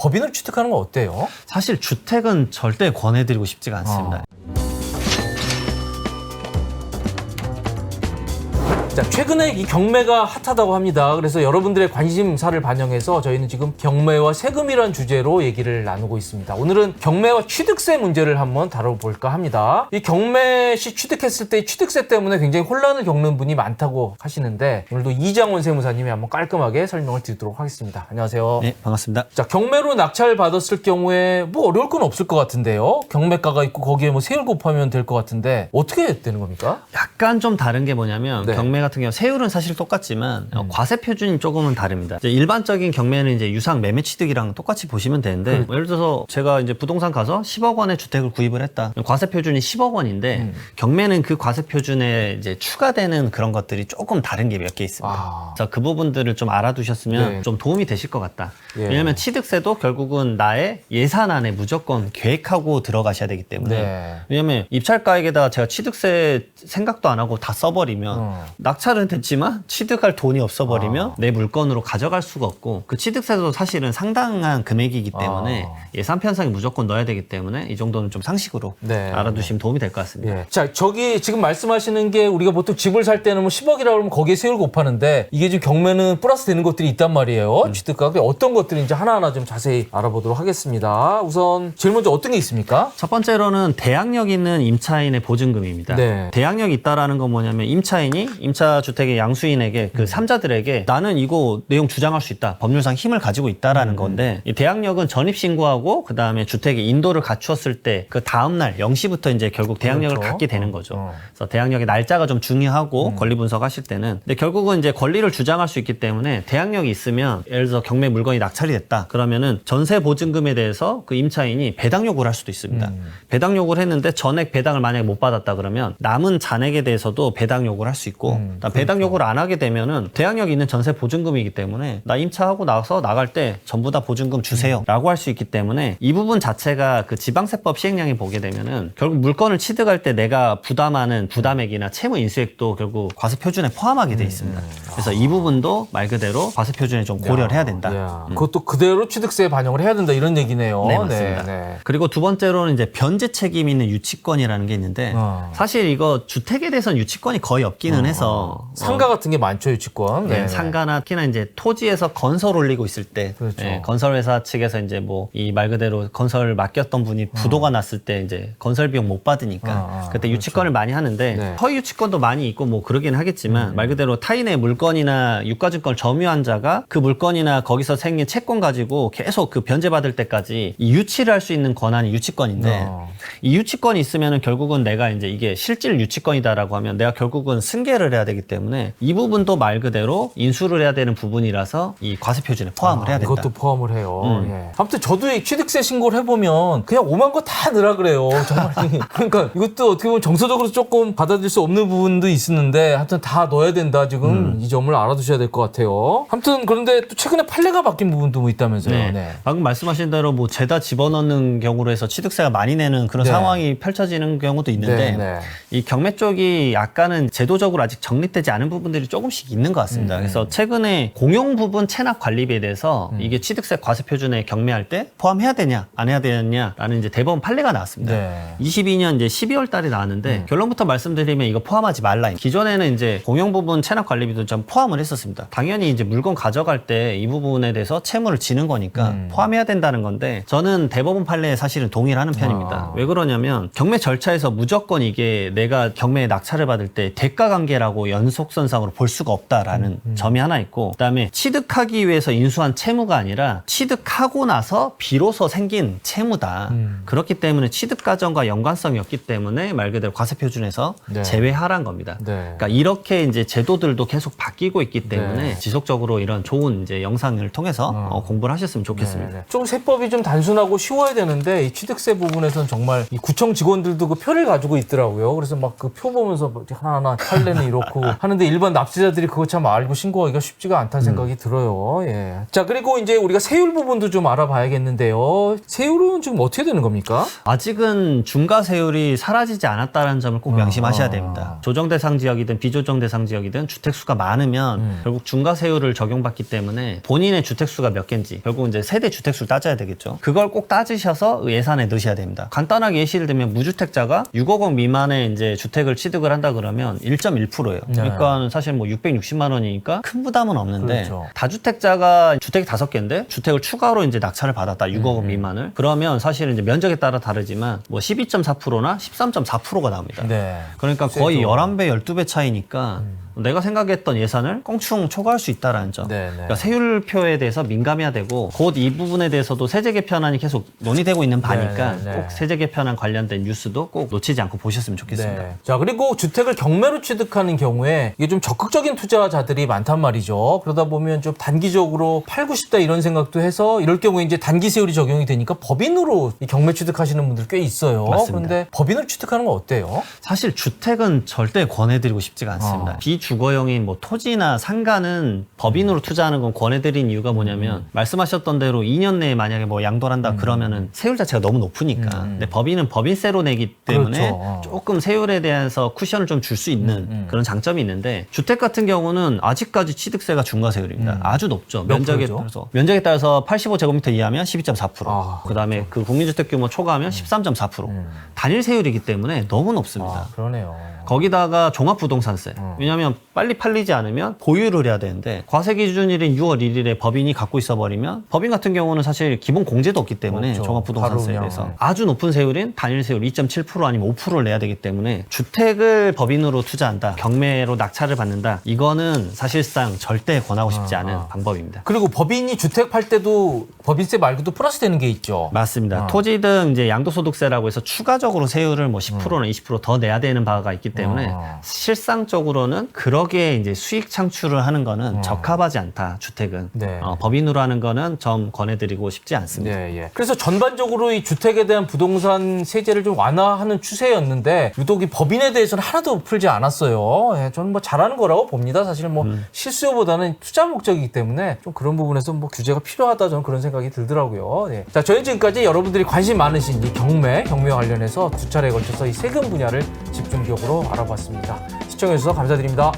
법인을 취득하는 건 어때요? 사실 주택은 절대 권해드리고 싶지가 않습니다. 자, 최근에 이 경매가 핫하다고 합니다. 그래서 여러분들의 관심사를 반영해서 저희는 지금 경매와 세금이란 주제로 얘기를 나누고 있습니다. 오늘은 경매와 취득세 문제를 한번 다뤄볼까 합니다. 이 경매 시 취득했을 때 취득세 때문에 굉장히 혼란을 겪는 분이 많다고 하시는데 오늘도 이장원 세무사님이 한번 깔끔하게 설명을 드리도록 하겠습니다. 안녕하세요. 네, 반갑습니다. 자, 경매로 낙찰 받았을 경우에 뭐 어려울 건 없을 것 같은데요. 경매가가 있고 거기에 뭐 세율 곱하면 될 것 같은데 어떻게 되는 겁니까? 약간 좀 다른 게 뭐냐면 네. 경매 같은 경우 세율은 사실 똑같지만 과세 표준이 조금은 다릅니다. 이제 일반적인 경매는 이제 유상 매매 취득이랑 똑같이 보시면 되는데 예를 들어서 제가 이제 부동산 가서 10억 원의 주택을 구입을 했다. 과세 표준이 10억 원인데 경매는 그 과세 표준에 이제 추가되는 그런 것들이 조금 다른 게 몇 개 있습니다. 그래서 그 부분들을 좀 알아두셨으면 네. 좀 도움이 되실 것 같다. 예. 왜냐하면 취득세도 결국은 나의 예산 안에 무조건 계획하고 들어가셔야 되기 때문에 네. 왜냐면 입찰가액에다가 제가 취득세 생각도 안 하고 다 써버리면 낙찰은 됐지만 취득할 돈이 없어버리면 내 물건으로 가져갈 수가 없고 그 취득세도 사실은 상당한 금액이기 때문에 예산 편성에 무조건 넣어야 되기 때문에 이 정도는 좀 상식으로 네. 알아두시면 도움이 될 것 같습니다. 예. 자, 저기 지금 말씀하시는 게 우리가 보통 집을 살 때는 뭐 10억이라고 그러면 거기에 세율 곱하는데 이게 지금 경매는 플러스 되는 것들이 있단 말이에요. 취득가가 어떤 것들인지 하나하나 좀 자세히 알아보도록 하겠습니다. 우선 제일 먼저 어떤 게 있습니까? 첫 번째로는 대항력 있는 임차인의 보증금입니다. 네. 대항력이 있다라는 건 뭐냐면 임차인이 임차주택의 양수인에게 그 삼자들에게 나는 이거 내용 주장할 수 있다. 법률상 힘을 가지고 있다라는 건데 이 대항력은 전입신고하고 그다음에 주택의 인도를 갖추었을 때 그 다음날 0시부터 이제 결국 대항력을 그렇죠. 갖게 되는 거죠. 그래서 대항력의 날짜가 좀 중요하고 권리 분석하실 때는 근데 결국은 이제 권리를 주장할 수 있기 때문에 대항력이 있으면 예를 들어서 경매 물건이 낙찰이 됐다. 그러면은 전세 보증금에 대해서 그 임차인이 배당 요구를 할 수도 있습니다. 배당 요구를 했는데 전액 배당을 만약에 못 받았다 그러면 남은 잔액에 대해서도 배당 요구를 할 수 있고 배당 요구를 안 하게 되면은 대항력이 있는 전세 보증금이기 때문에 나 임차하고 나서 나갈 때 전부 다 보증금 주세요 라고 할 수 있기 때문에 이 부분 자체가 그 지방세법 시행령에 보게 되면은 결국 물건을 취득할 때 내가 부담하는 부담액이나 채무 인수액도 결국 과세 표준에 포함하게 돼 있습니다. 그래서 이 부분도 말 그대로 과세 표준에 좀 고려를 해야 된다. 야, 그것도 그대로 취득세에 반영을 해야 된다 이런 얘기네요. 네, 맞습니다. 네. 그리고 두 번째로는 이제 변제 책임 있는 유치권이라는 게 있는데 사실 이거 주택에 대해서는 유치권이 거의 없기는 해서 상가 같은 게 많죠, 유치권. 네, 상가나 특히나 이제 토지에서 건설 올리고 있을 때 그렇죠. 건설회사 측에서 이제 뭐 이 말 그대로 건설 맡겼던 분이 부도가 났을 때 이제 건설 비용 못 받으니까 그때 유치권을 많이 하는데 네. 허위 유치권도 많이 있고 뭐 그러긴 하겠지만 말 그대로 타인의 물건이나 유가증권을 점유한 자가 그 물건이나 거기서 생긴 채권 가지고 계속 그 변제받을 때까지 이 유치를 할 수 있는 권한이 유치권인데 이 유치권이 있으면은 결국은 내가 이제 이게 실질 유치권이다라고 하면 내가 결국은 승계를 해야 되기 때문에 이 부분도 말 그대로 인수를 해야 되는 부분이라서 이 과세 표준에 포함을 해야 된다. 이것도 포함을 해요. 예. 아무튼 저도 이 취득세 신고를 해보면 그냥 오만 거 다 넣으라 그래요. 정말. 그러니까 이것도 어떻게 보면 정서적으로 조금 받아들일 수 없는 부분도 있었는데 하여튼 다 넣어야 된다. 지금 이 점을 알아두셔야 될 것 같아요. 아무튼 그런데 또 최근에 판례가 바뀐 부분도 뭐 있다면서요. 네. 네. 방금 말씀하신 대로 뭐 죄다 집어넣는 경우로 해서 취득세가 많이 내는 그런 네. 상황이 펼쳐지는 경우도 있는데 네. 이 경매 쪽이 약간은 제도적으로 아직 정립되지 않은 부분들이 조금씩 있는 것 같습니다. 그래서 최근에 공용 부분 체납 관리비에 대해서 이게 취득세 과세 표준에 경매할 때 포함해야 되냐 안 해야 되냐라는 이제 대법원 판례가 나왔습니다. 네. 22년 이제 12월 달에 나왔는데 결론부터 말씀드리면 이거 포함하지 말라. 기존에는 이제 공용 부분 체납 관리비도 좀 포함을 했었습니다. 당연히 이제 물건 가져갈 때 이 부분에 대해서 채무를 지는 거니까 포함해야 된다는 건데 저는 대법원 판례에 사실은 동의를 하는 편입니다. 왜 그러냐면 경매 절차에서 무조건 이게 내가 경매에 낙찰을 받을 때 대가 관계라고 연속선상으로 볼 수가 없다라는 점이 하나 있고 그다음에 취득하기 위해서 인수한 채무가 아니라 취득하고 나서 비로소 생긴 채무다. 그렇기 때문에 취득 과정과 연관성이 없기 때문에 말 그대로 과세 표준에서 네. 제외하란 겁니다. 네. 그러니까 이렇게 이제 제도들도 계속 바뀌고 있기 때문에 네. 지속적으로 이런 좋은 이제 영상을 통해서 공부를 하셨으면 좋겠습니다. 네. 좀 세법이 좀 단순하고 쉬워야 되는데 이 취득세 부분에서는 정말 이 구청 직원들도 그 표를 가지고 있더라고요. 그래서 막 그 표 보면서 하나하나 판례는 이렇고 않고 하는데 일반 납세자들이 그거 참 알고 신고하기가 쉽지가 않다는 생각이 들어요. 예. 자, 그리고 이제 우리가 세율 부분도 좀 알아봐야겠는데요. 세율은 지금 어떻게 되는 겁니까? 아직은 중과세율이 사라지지 않았다는 점을 꼭 명심하셔야 됩니다. 조정 대상 지역이든 비조정 대상 지역이든 주택수가 많으면 결국 중과세율을 적용받기 때문에 본인의 주택수가 몇 개인지 결국 이제 세대 주택수를 따져야 되겠죠. 그걸 꼭 따지셔서 예산에 넣으셔야 됩니다. 간단하게 예시를 들면 무주택자가 6억 원 미만의 이제 주택을 취득을 한다 그러면 1.1%예요. 그러니까 사실 뭐 660만 원이니까 큰 부담은 없는데 그렇죠. 다주택자가 주택이 5개인데 주택을 추가로 이제 낙찰을 받았다. 6억 원 미만을. 그러면 사실 이제 면적에 따라 다르지만 뭐 12.4%나 13.4%가 나옵니다. 네. 그러니까 거의 세죠. 11배, 12배 차이니까 내가 생각했던 예산을 꽁충 초과할 수 있다라는 점. 네네. 그러니까 세율표에 대해서 민감해야 되고 곧 이 부분에 대해서도 세제 개편안이 계속 논의되고 있는 바니까 네네. 꼭 세제 개편안 관련된 뉴스도 꼭 놓치지 않고 보셨으면 좋겠습니다. 네. 자, 그리고 주택을 경매로 취득하는 경우에 이게 좀 적극적인 투자자들이 많단 말이죠. 그러다 보면 좀 단기적으로 팔고 싶다 이런 생각도 해서 이럴 경우에 이제 단기 세율이 적용이 되니까 법인으로 이 경매 취득하시는 분들 꽤 있어요. 맞습니다. 그런데 법인으로 취득하는 건 어때요? 사실 주택은 절대 권해드리고 싶지가 않습니다. 비주거용인 뭐 토지나 상가는 법인으로 투자하는 건 권해드린 이유가 뭐냐면 말씀하셨던 대로 2년 내에 만약에 뭐 양도한다 그러면은 세율 자체가 너무 높으니까. 근데 법인은 법인세로 내기 때문에 그렇죠. 조금 세율에 대해서 쿠션을 좀 줄 수 있는 그런 장점이 있는데 주택 같은 경우는 아직까지 취득세가 중과세율입니다. 아주 높죠. 몇 면적에 프로죠? 따라서. 면적에 따라서 85제곱미터 이하면 12.4%. 아, 그다음에 그 국민주택 규모 초과하면 13.4%. 단일 세율이기 때문에 너무 높습니다. 아, 그러네요. 거기다가 종합부동산세. 왜냐하면 빨리 팔리지 않으면 보유를 해야 되는데 과세 기준일인 6월 1일에 법인이 갖고 있어버리면 법인 같은 경우는 사실 기본 공제도 없기 때문에 그렇죠. 종합부동산세에 바로 대해서 그냥. 아주 높은 세율인 단일 세율 2.7% 아니면 5%를 내야 되기 때문에 주택을 법인으로 투자한다, 경매로 낙찰을 받는다. 이거는 사실상 절대 권하고 싶지 않은 방법입니다. 그리고 법인이 주택 팔 때도 법인세 말고도 플러스 되는 게 있죠. 맞습니다. 토지 등 이제 양도소득세라고 해서 추가적으로 세율을 뭐 10%나 20%더 내야 되는 바가 있기 때문에 실상적으로는 그러기에 이제 수익 창출을 하는 거는 적합하지 않다. 주택은 네. 법인으로 하는 거는 좀 권해드리고 싶지 않습니다. 네, 예. 그래서 전반적으로 이 주택에 대한 부동산 세제를 좀 완화하는 추세였는데 유독 이 법인에 대해서는 하나도 풀지 않았어요. 예, 저는 뭐 잘하는 거라고 봅니다. 사실 뭐 실수요보다는 투자 목적이기 때문에 좀 그런 부분에서 뭐 규제가 필요하다 저는 그런 생각이 들더라고요. 예. 자, 저희 지금까지 여러분들이 관심 많으신 이 경매와 관련해서 두 차례에 걸쳐서 이 세금 분야를 집중적으로 알아봤습니다. 시청해주셔서 감사드립니다.